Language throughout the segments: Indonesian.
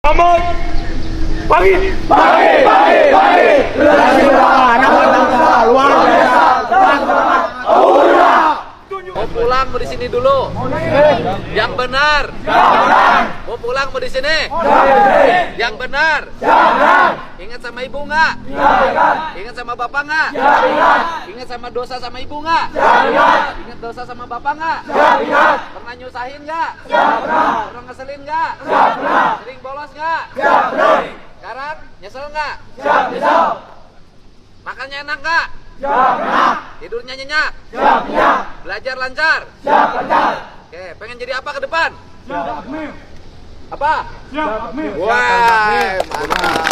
Selamat pagi. Luar biasa. Mau pulang mau di sini dulu. Yang benar. Mau pulang mau di sini. Yang benar. Ingat sama ibu nggak? Ingat sama bapak nggak? Ingat sama dosa sama ibu nggak? Ingat dosa sama bapak nggak? Pernah nyusahin nggak? Pernah ngeselin nggak? Sering bolos nggak? Sekarang nyesel nggak? Makannya enak nggak? Tidurnya nyenyak? Belajar lancar? Oke, pengen jadi apa ke depan? Apa? Wah, mantap.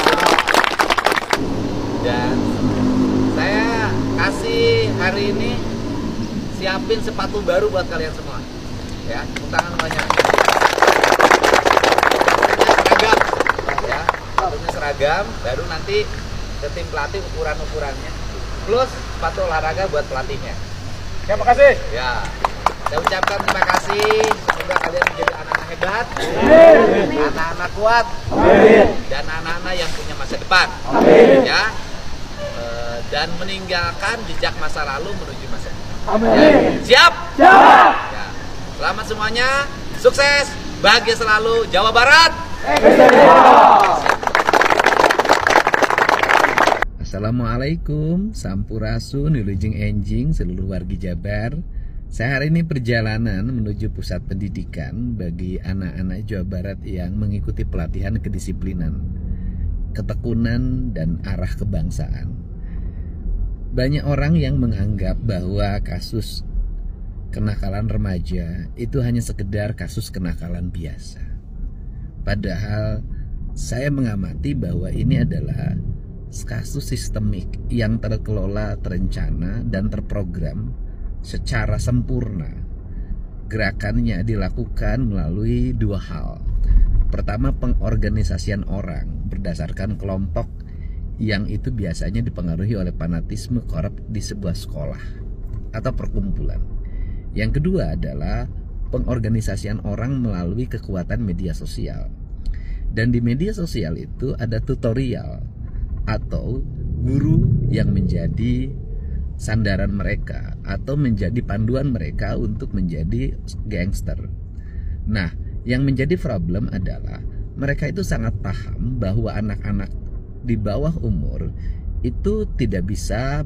Dan saya kasih hari ini siapin sepatu baru buat kalian semua. Ya, tepuk tangan banyak. Seragam, ya, sepatunya seragam. Baru nanti ke tim pelatih ukurannya. Plus sepatu olahraga buat pelatihnya. Terima kasih. Ya, saya ucapkan terima kasih. Semoga kalian menjadi anak-anak hebat, anak-anak kuat, dan anak-anak yang punya masa depan. Ya, dan meninggalkan jejak masa lalu menuju masa depan. Ya. Siap? Ya. Selamat semuanya, sukses, bahagia selalu, Jawa Barat. Assalamualaikum, Sampurasun, Wilujeng Enjing, seluruh wargi Jabar. Saya hari ini perjalanan menuju pusat pendidikan bagi anak-anak Jawa Barat yang mengikuti pelatihan kedisiplinan, ketekunan, dan arah kebangsaan. Banyak orang yang menganggap bahwa kasus kenakalan remaja itu hanya sekedar kasus kenakalan biasa. Padahal saya mengamati bahwa ini adalah kasus sistemik yang terkelola, terencana, dan terprogram secara sempurna. Gerakannya dilakukan melalui dua hal. Pertama, pengorganisasian orang berdasarkan kelompok yang itu biasanya dipengaruhi oleh fanatisme korup di sebuah sekolah atau perkumpulan. Yang kedua adalah pengorganisasian orang melalui kekuatan media sosial. Dan di media sosial itu ada tutorial atau guru yang menjadi sandaran mereka atau menjadi panduan mereka untuk menjadi gangster. Nah, yang menjadi problem adalah mereka itu sangat paham bahwa anak-anak di bawah umur itu tidak bisa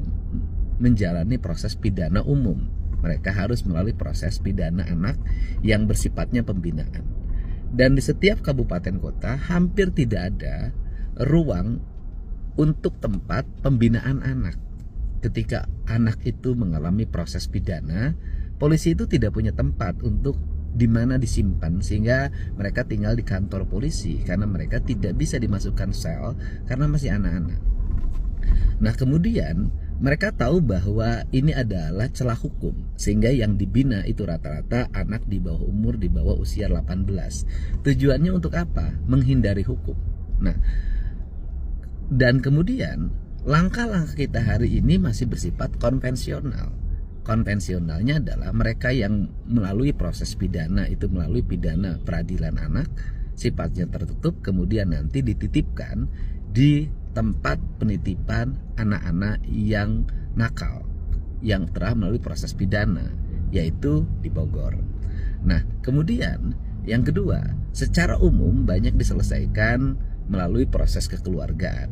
menjalani proses pidana umum. Mereka harus melalui proses pidana anak yang bersifatnya pembinaan. Dan di setiap kabupaten kota hampir tidak ada ruang untuk tempat pembinaan anak. Ketika anak itu mengalami proses pidana, polisi itu tidak punya tempat untuk di mana disimpan, sehingga mereka tinggal di kantor polisi karena mereka tidak bisa dimasukkan sel karena masih anak-anak. Nah, kemudian mereka tahu bahwa ini adalah celah hukum, sehingga yang dibina itu rata-rata anak di bawah umur, di bawah usia 18. Tujuannya untuk apa? Menghindari hukum. Nah, dan kemudian langkah-langkah kita hari ini masih bersifat konvensional. Konvensionalnya adalah mereka yang melalui proses pidana itu melalui pidana peradilan anak, sifatnya tertutup, kemudian nanti dititipkan di tempat penitipan anak-anak yang nakal yang telah melalui proses pidana, yaitu di Bogor. Nah, kemudian yang kedua, secara umum banyak diselesaikan melalui proses kekeluargaan.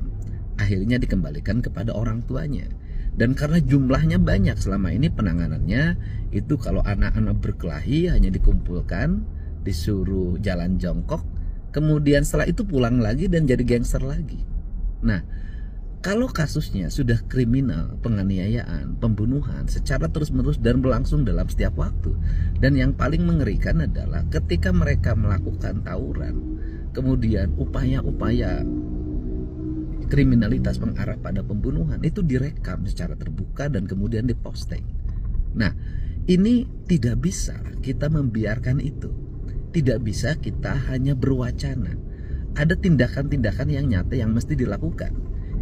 Akhirnya dikembalikan kepada orang tuanya. Dan karena jumlahnya banyak, selama ini penanganannya itu kalau anak-anak berkelahi hanya dikumpulkan, disuruh jalan jongkok, kemudian setelah itu pulang lagi dan jadi gangster lagi. Nah, kalau kasusnya sudah kriminal, penganiayaan, pembunuhan secara terus-menerus dan berlangsung dalam setiap waktu. Dan yang paling mengerikan adalah ketika mereka melakukan tawuran, kemudian upaya-upaya kriminalitas mengarah pada pembunuhan itu direkam secara terbuka dan kemudian diposting. Nah, ini tidak bisa kita membiarkan itu. Tidak bisa kita hanya berwacana. Ada tindakan-tindakan yang nyata yang mesti dilakukan.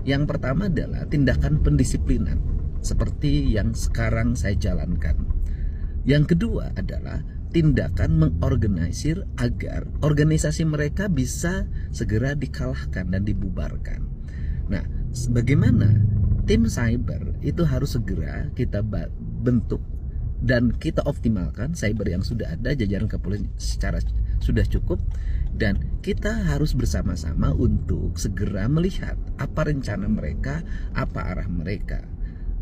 Yang pertama adalah tindakan pendisiplinan seperti yang sekarang saya jalankan. Yang kedua adalah tindakan mengorganisir agar organisasi mereka bisa segera dikalahkan dan dibubarkan. Nah, bagaimana tim cyber itu harus segera kita bentuk dan kita optimalkan cyber yang sudah ada, jajaran kepolisian secara sudah cukup, dan kita harus bersama-sama untuk segera melihat apa rencana mereka, apa arah mereka.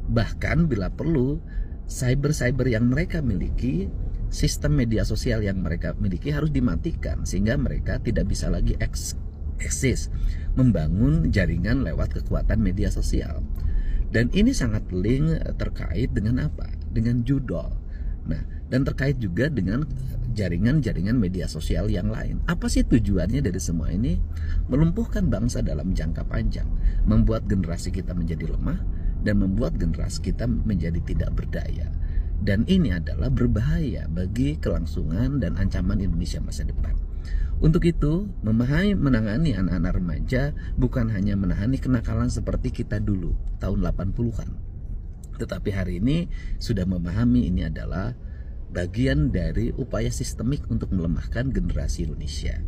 Bahkan bila perlu, cyber yang mereka miliki, sistem media sosial yang mereka miliki harus dimatikan sehingga mereka tidak bisa lagi eksis membangun jaringan lewat kekuatan media sosial. Dan ini sangat link terkait dengan apa? Dengan judol. Nah, dan terkait juga dengan jaringan-jaringan media sosial yang lain. Apa sih tujuannya dari semua ini? Melumpuhkan bangsa dalam jangka panjang, membuat generasi kita menjadi lemah, dan membuat generasi kita menjadi tidak berdaya. Dan ini adalah berbahaya bagi kelangsungan dan ancaman Indonesia masa depan. Untuk itu, menangani anak-anak remaja bukan hanya menangani kenakalan seperti kita dulu tahun 80-an. Tetapi hari ini sudah memahami ini adalah bagian dari upaya sistemik untuk melemahkan generasi Indonesia.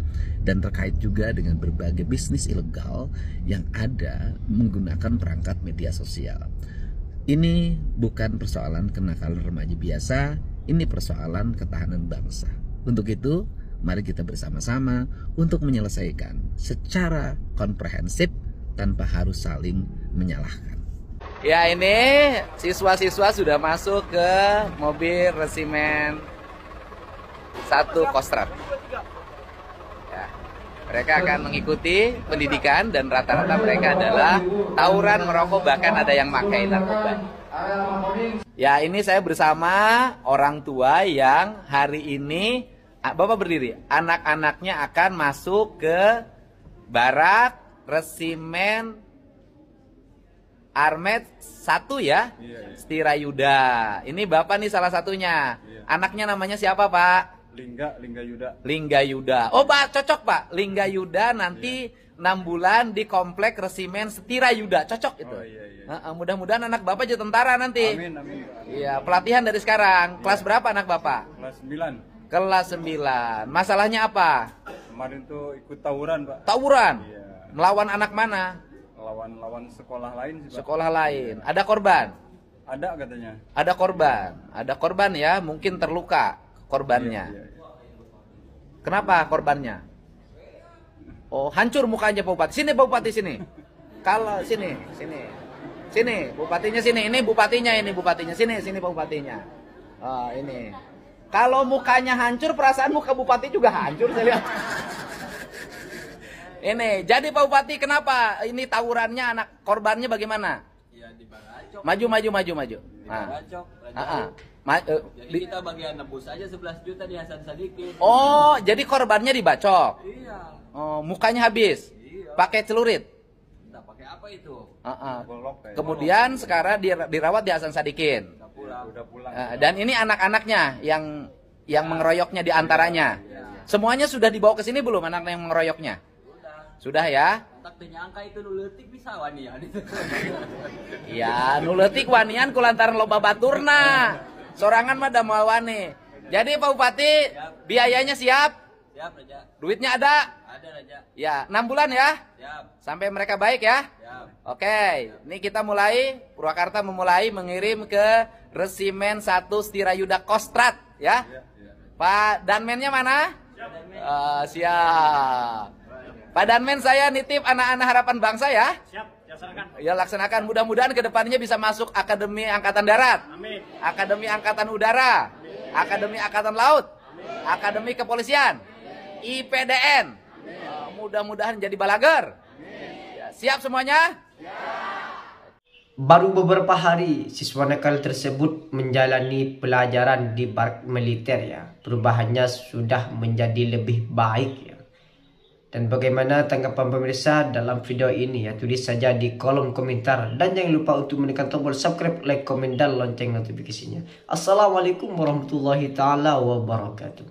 Dan terkait juga dengan berbagai bisnis ilegal yang ada menggunakan perangkat media sosial. Ini bukan persoalan kenakalan remaja biasa, ini persoalan ketahanan bangsa. Untuk itu, mari kita bersama-sama untuk menyelesaikan secara komprehensif tanpa harus saling menyalahkan. Ya, ini siswa-siswa sudah masuk ke mobil resimen 1 Kostrad. Ya, mereka akan mengikuti pendidikan dan rata-rata mereka adalah tawuran, merokok, bahkan ada yang pakai narkoba. Ya, ini saya bersama orang tua yang hari ini, Bapak berdiri, anak-anaknya akan masuk ke barak resimen Armet 1 ya, Stirayuda. Ini Bapak nih salah satunya. Anaknya namanya siapa, Pak? Lingga Yuda. Lingga Yuda. Oh, Pak, cocok, Pak. Lingga Yuda nanti 6 bulan di komplek resimen Stirayuda. Cocok itu. Oh, iya. Mudah-mudahan anak Bapak jadi tentara nanti. Amin. Iya, pelatihan dari sekarang. Kelas berapa anak Bapak? Kelas 9. Kelas 9. Masalahnya apa? Kemarin tuh ikut tawuran, Pak. Tawuran? Iya. Melawan anak mana? Lawan sekolah lain sih, Pak. Sekolah lain. Ada korban? Ada katanya. Ada korban. Ada korban ya, mungkin terluka korbannya. Iya. Kenapa korbannya? Oh, hancur mukanya Pak Bupati. Sini Pak Bupati, sini. Kalau sini. Sini, bupatinya sini. Ini bupatinya. Sini Pak Bupatinya. Oh, ini. Kalau mukanya hancur, perasaan muka bupati juga hancur saya lihat. Ini, jadi Pak Bupati kenapa ini tawurannya, anak korbannya bagaimana? Ya dibacok. Maju. Dibacok. Jadi kita bagian nebus aja 11 juta di Hasan Sadikin. Oh, jadi korbannya dibacok. Iya. Oh, mukanya habis. Iya. Pakai celurit. Entah pakai apa itu. Golok kayak. Kemudian sekarang dirawat di Hasan Sadikin. Udah pulang. Dan ini anak-anaknya yang mengeroyoknya di antaranya. Semuanya sudah dibawa ke sini belum anak yang mengeroyoknya? Sudah ya? Tak nyangka itu nuletik bisa wanian itu. Ya, nuletik wanian kulantaran loba baturna. Sorangan mah da moal wani. Jadi Pak Bupati, biayanya siap? Siap, Raja. Duitnya ada? Ada, Raja. Ya, 6 bulan ya? Siap. Sampai mereka baik ya? Siap. Oke, ini kita mulai, Purwakarta memulai mengirim ke resimen 1 Stirayuda Kostrad ya. Pak Danmennya mana? Siap. Pak Danmen, saya nitip anak-anak harapan bangsa ya. Siap, laksanakan. Ya, laksanakan. Mudah-mudahan kedepannya bisa masuk Akademi Angkatan Darat, Amin. Akademi Angkatan Udara, Akademi Angkatan Laut, Akademi Kepolisian, IPDN. Mudah-mudahan jadi balager. Ya, siap semuanya? Baru beberapa hari siswa nakal tersebut menjalani pelajaran di barak militer ya. Perubahannya sudah menjadi lebih baik ya. Dan bagaimana tanggapan pemirsa dalam video ini ya, tulis saja di kolom komentar. Dan jangan lupa untuk menekan tombol subscribe, like, komen, dan lonceng notifikasinya. Assalamualaikum warahmatullahi taala wabarakatuh.